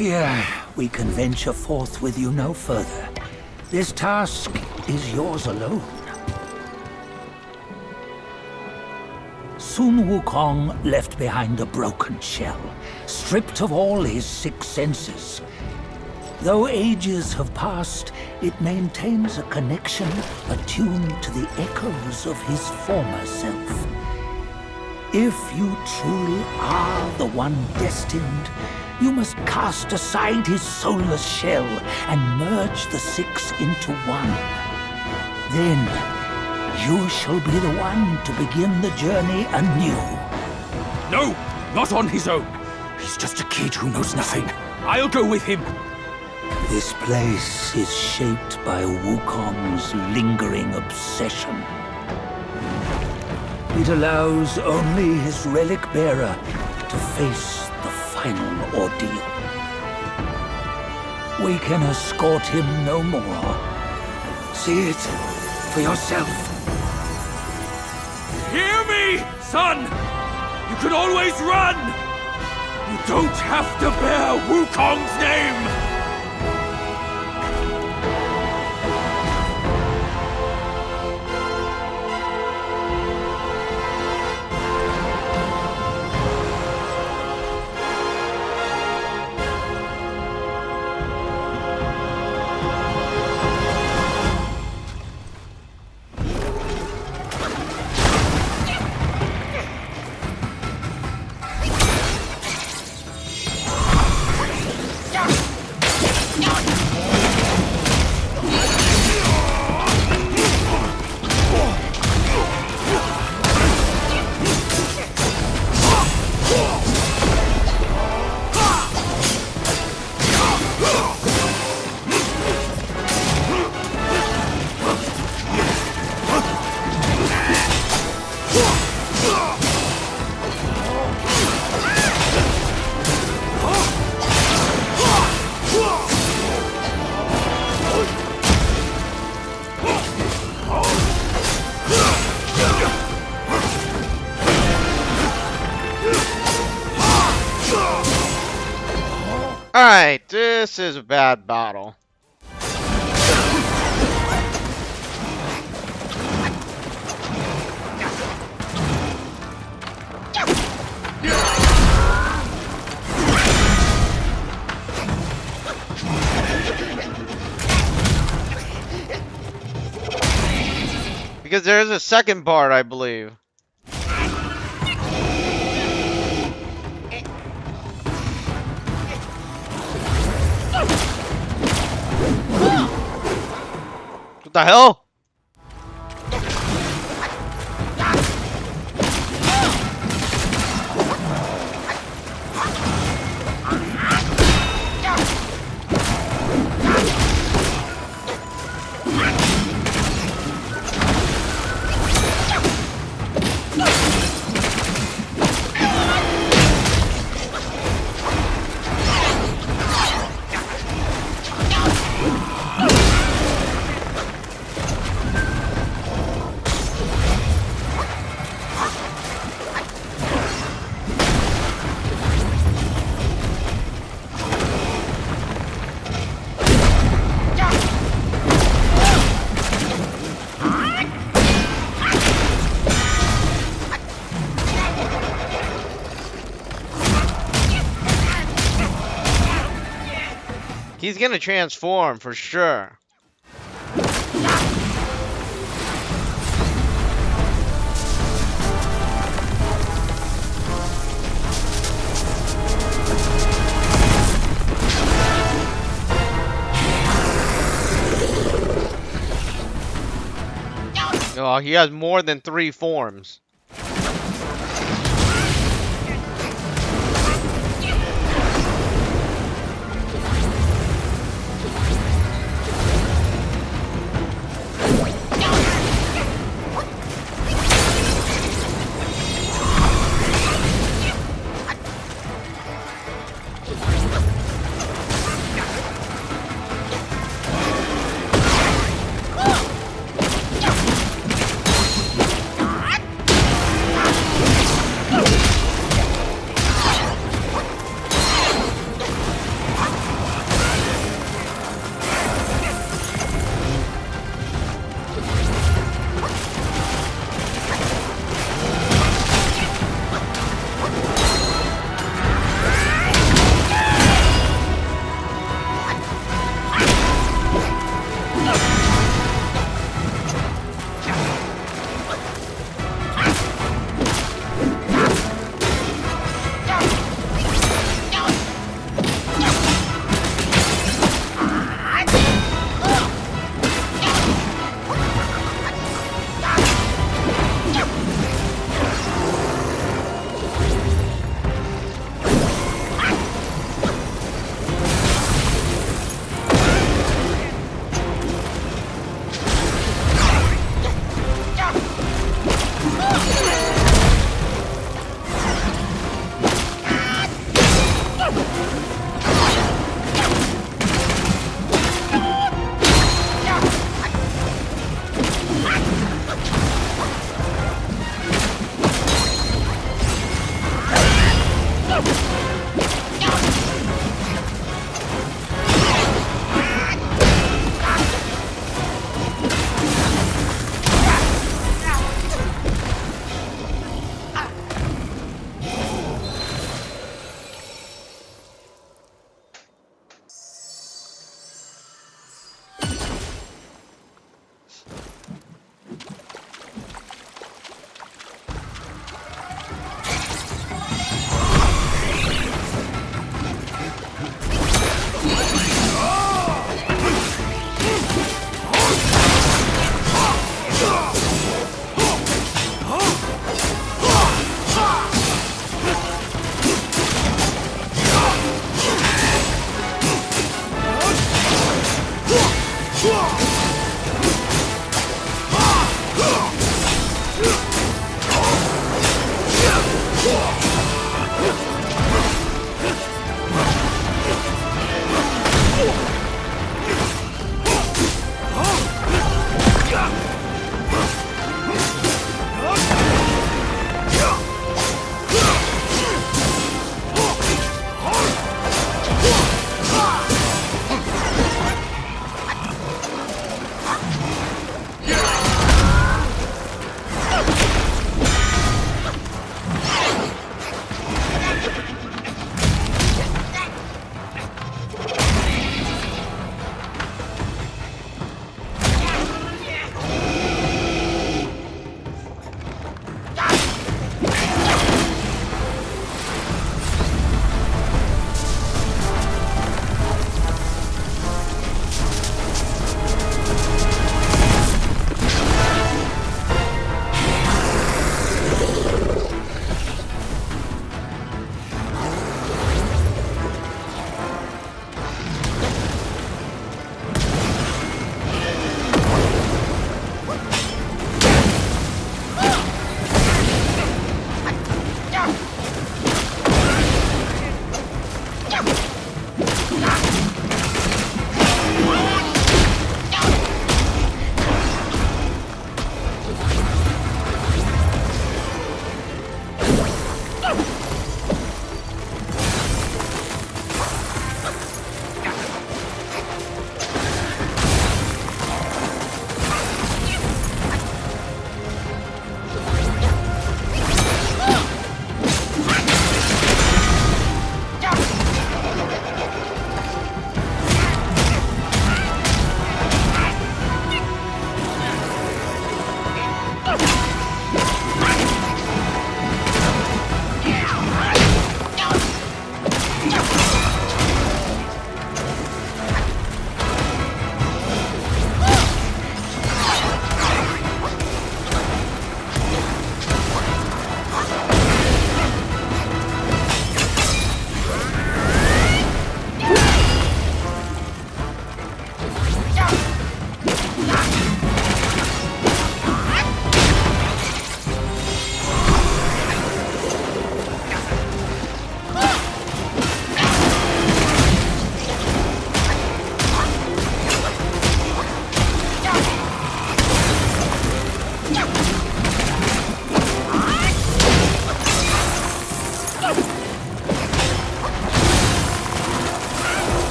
Here, we can venture forth with you no further. This task is yours alone. Soon Wukong left behind a broken shell, stripped of all his 6 senses. Though ages have passed, it maintains a connection attuned to the echoes of his former self. If you truly are the one destined, you must cast aside his soulless shell and merge the 6 into one. Then, you shall be the one to begin the journey anew. No! Not on his own! He's just a kid who knows nothing. I'll go with him! This place is shaped by Wukong's lingering obsession. It allows only his relic bearer to face the final ordeal. We can escort him no more. See it for yourself. Hear me, son! You can always run! You don't have to bear Wukong's name! Alright, this is a bad battle. Because there is a second part, I believe. What the hell? He's gonna transform for sure. Oh, he has more than 3 forms.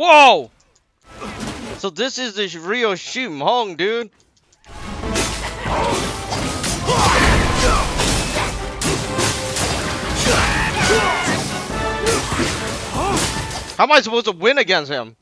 Whoa! So this is the real Wukong, dude. How am I supposed to win against him?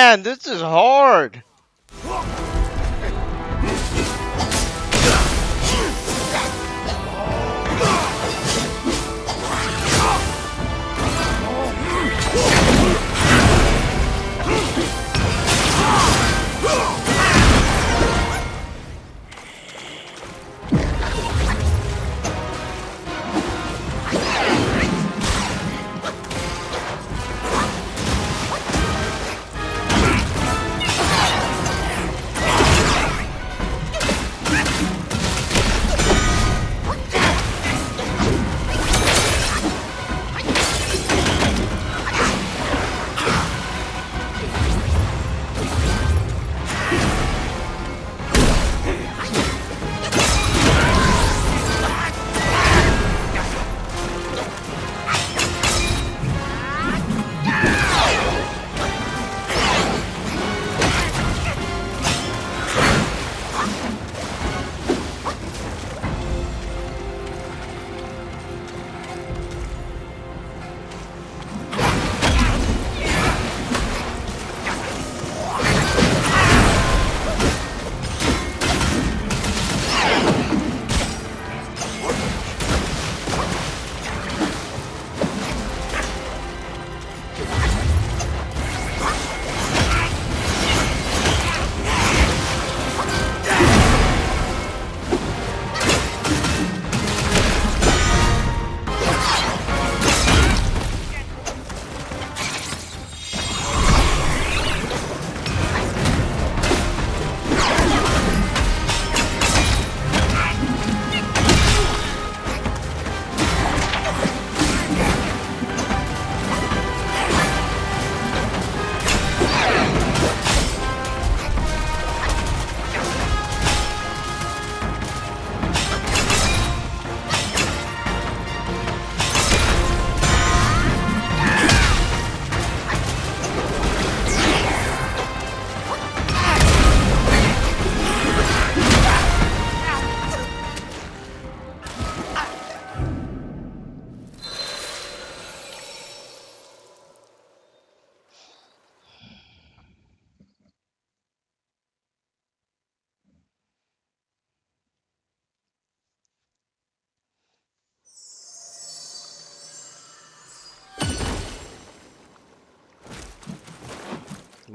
Man, this is hard.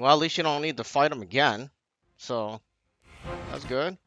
Well, at least you don't need to fight him again. So, that's good.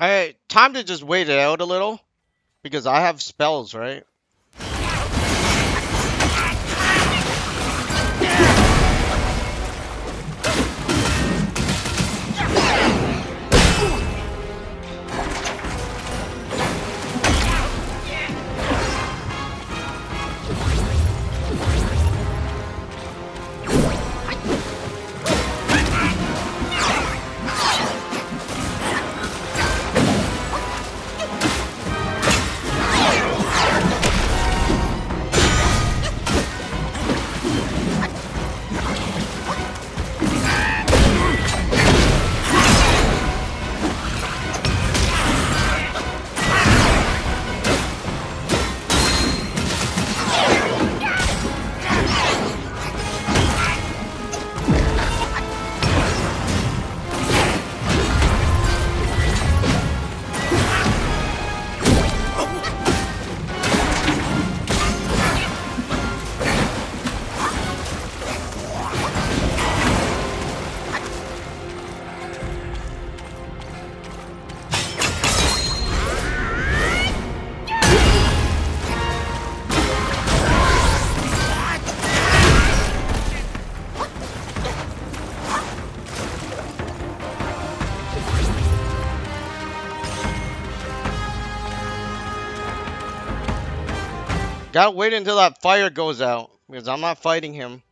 Hey, time to just wait it out a little. Because I have spells, right? Gotta wait until that fire goes out. Because I'm not fighting him.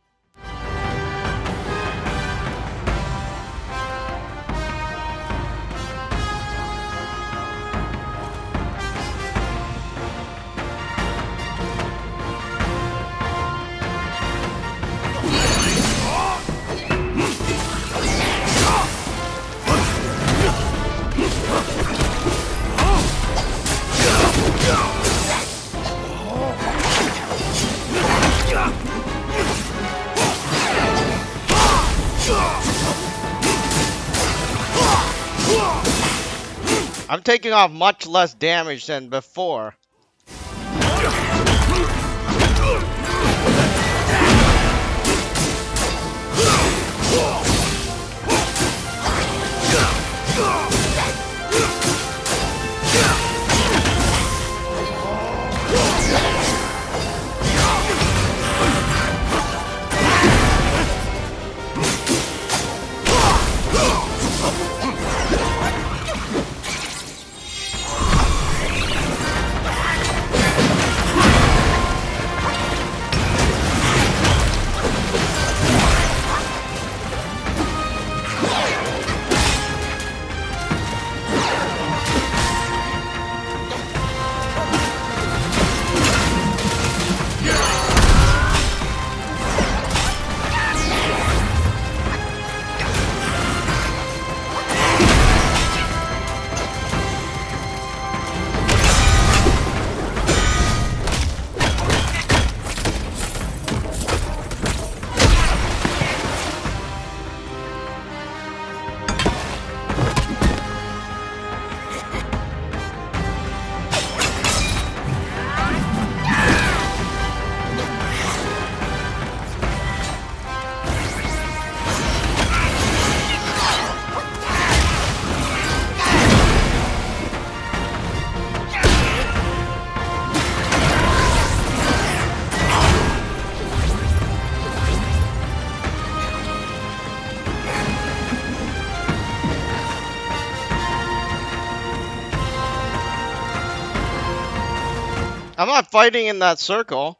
I'm taking off much less damage than before. I'm not fighting in that circle.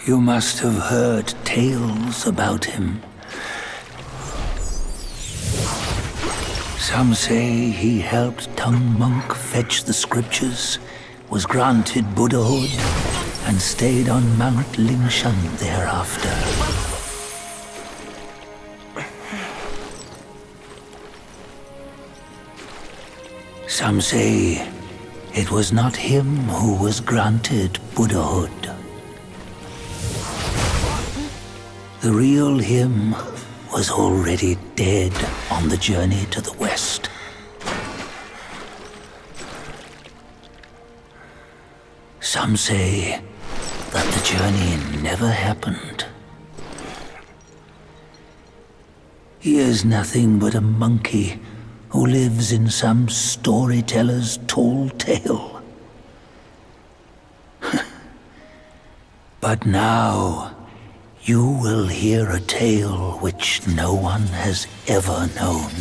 You must have heard tales about him. Some say he helped Tung Monk fetch the scriptures, was granted Buddhahood, and stayed on Mount Lingshan thereafter. Some say it was not him who was granted Buddhahood. The real him was already dead on the journey to the west. Some say that the journey never happened. He is nothing but a monkey who lives in some storyteller's tall tale. But now, you will hear a tale which no one has ever known.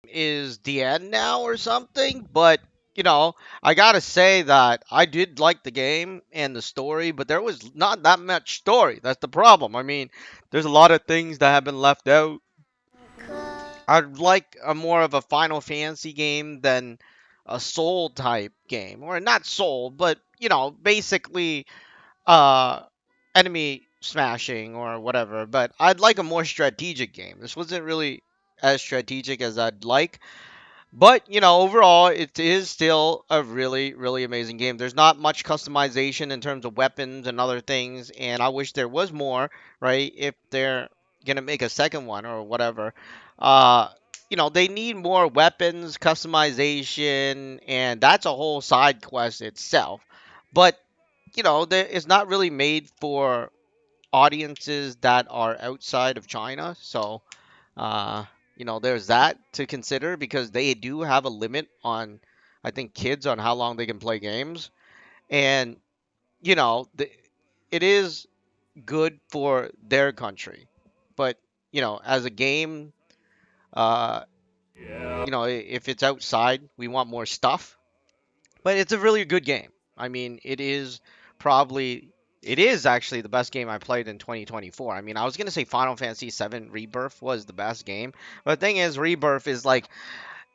Is the end now or something, but I gotta say that I did like the game and the story, but there was not that much story. That's the problem. I mean, there's a lot of things that have been left out. I'd like a more of a Final Fantasy game than a Soul type game, or not Soul, but basically uh enemy smashing or whatever. But I'd like a more strategic game. This wasn't really as strategic as I'd like. But, overall, it is still a really, really amazing game. There's not much customization in terms of weapons and other things, and I wish there was more, right? If they're gonna make a second one or whatever. Uh, they need more weapons customization, and that's a whole side quest itself. But, it's not really made for audiences that are outside of China, so uh, there's that to consider because they do have a limit on, I think, kids on how long they can play games. And it is good for their country, but as a game, uh, if it's outside, we want more stuff. But it's a really good game. I mean, probably it is actually the best game I played in 2024. I mean, I was gonna say Final Fantasy VII Rebirth was the best game, but the thing is, Rebirth is like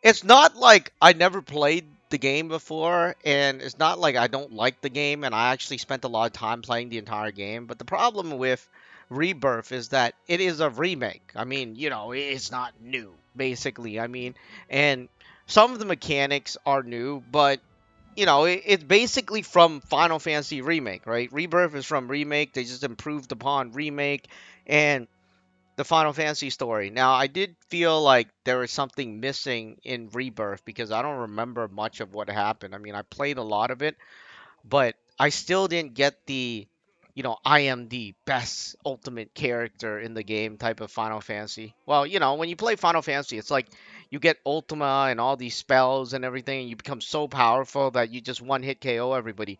it's not like I never played the game before, and it's not like I don't like the game, and I actually spent a lot of time playing the entire game. But the problem with Rebirth is that it is a remake. I mean, it's not new, basically. I mean, and some of the mechanics are new, but it's basically from Final Fantasy Remake, right? Rebirth is from Remake. They just improved upon Remake and the Final Fantasy story. Now, I did feel like there was something missing in Rebirth because I don't remember much of what happened. I mean, I played a lot of it, but I still didn't get I am the best ultimate character in the game type of Final Fantasy. Well, when you play Final Fantasy, it's like you get Ultima and all these spells and everything, and you become so powerful that you just one hit KO everybody.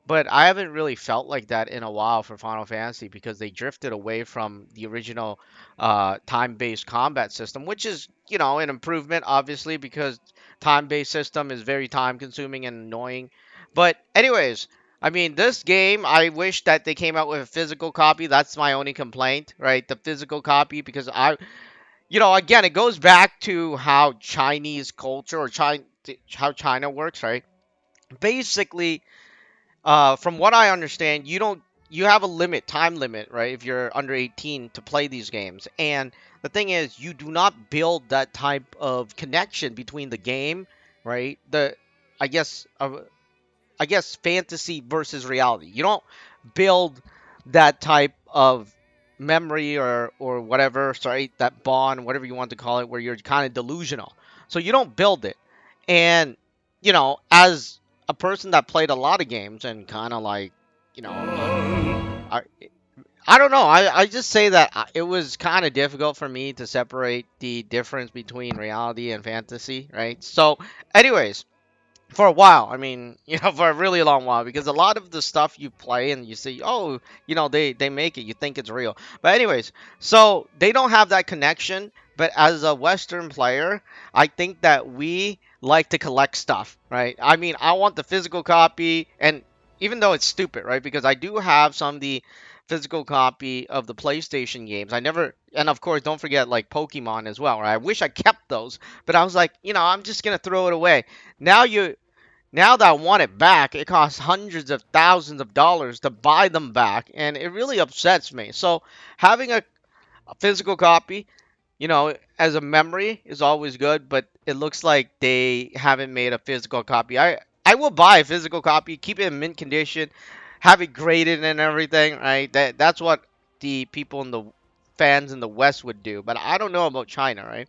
But I haven't really felt like that in a while for Final Fantasy because they drifted away from the original time-based combat system, which is, an improvement, obviously, because time-based system is very time-consuming and annoying. But anyways, I mean, this game, I wish that they came out with a physical copy. That's my only complaint, right? The physical copy, because again, it goes back to how Chinese culture or how China works, right? Basically, from what I understand, you have a time limit, right? If you're under 18 to play these games, and the thing is, you do not build that type of connection between the game, right? I guess, I guess fantasy versus reality. You don't build that type of memory or whatever, sorry, that bond, whatever you want to call it, where you're kind of delusional. So you don't build it. And as a person that played a lot of games and kind of like, I I don't know. I just say that it was kind of difficult for me to separate the difference between reality and fantasy, right? So, anyways, for a while. I mean, for a really long while, because a lot of the stuff you play and you see, oh, they make it, you think it's real. But anyways, so they don't have that connection. But as a Western player, I think that we like to collect stuff, right? I mean, I want the physical copy, and even though it's stupid, right? Because I do have some of the physical copy of the PlayStation games. I never, and of course, don't forget like Pokemon as well, right? I wish I kept those, but I was like, I'm just gonna throw it away. Now now that I want it back, it costs hundreds of thousands of dollars to buy them back, and it really upsets me. So having a physical copy, as a memory is always good, but it looks like they haven't made a physical copy. I will buy a physical copy, keep it in mint condition, have it graded and everything, right? That's what the people in the fans in the West would do, but I don't know about China, right?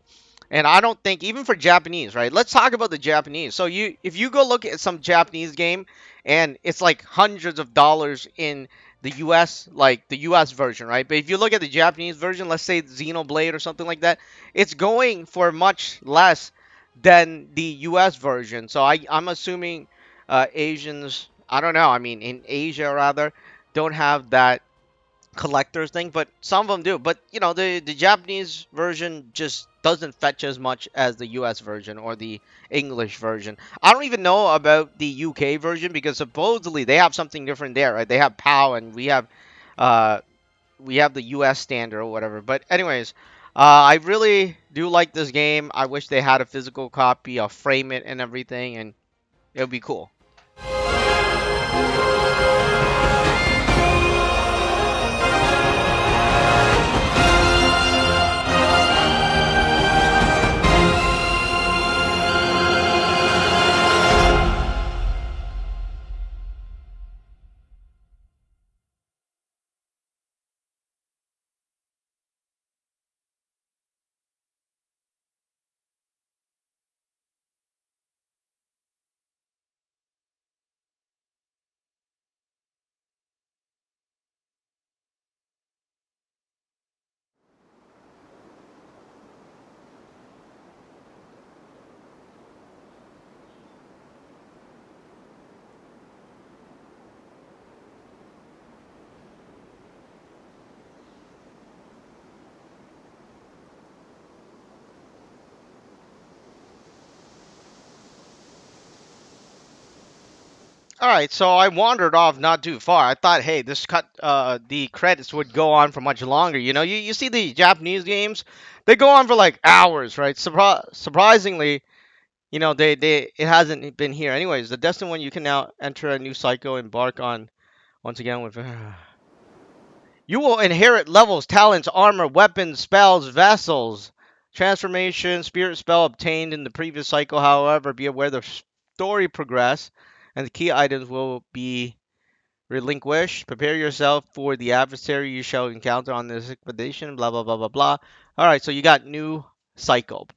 And I don't think even for Japanese, right? Let's talk about the Japanese. So if you go look at some Japanese game and it's like hundreds of dollars in the US, like the US version, right? But if you look at the Japanese version, let's say Xenoblade or something like that, it's going for much less than the US version. So I'm assuming Asians, I don't know, I mean in Asia rather, don't have that collectors thing, but some of them do. But the Japanese version just doesn't fetch as much as the US version or the English version. I don't even know about the UK version because supposedly they have something different there, right? They have PAL and uh we have the US standard or whatever. But anyways, I really do like this game. I wish they had a physical copy. I'll frame it and everything, and it would be cool. All right, so I wandered off not too far. I thought, hey, this cut the credits would go on for much longer. You see the Japanese games, they go on for like hours, right? Surprisingly, they it hasn't been here. Anyways, the Destin one, you can now enter a new cycle, embark on once again with. You will inherit levels, talents, armor, weapons, spells, vessels, transformation, spirit spell obtained in the previous cycle. However, be aware the story progress, and the key items will be relinquished. Prepare yourself for the adversary you shall encounter on this expedition. Blah blah blah blah blah. All right, so you got new cycle.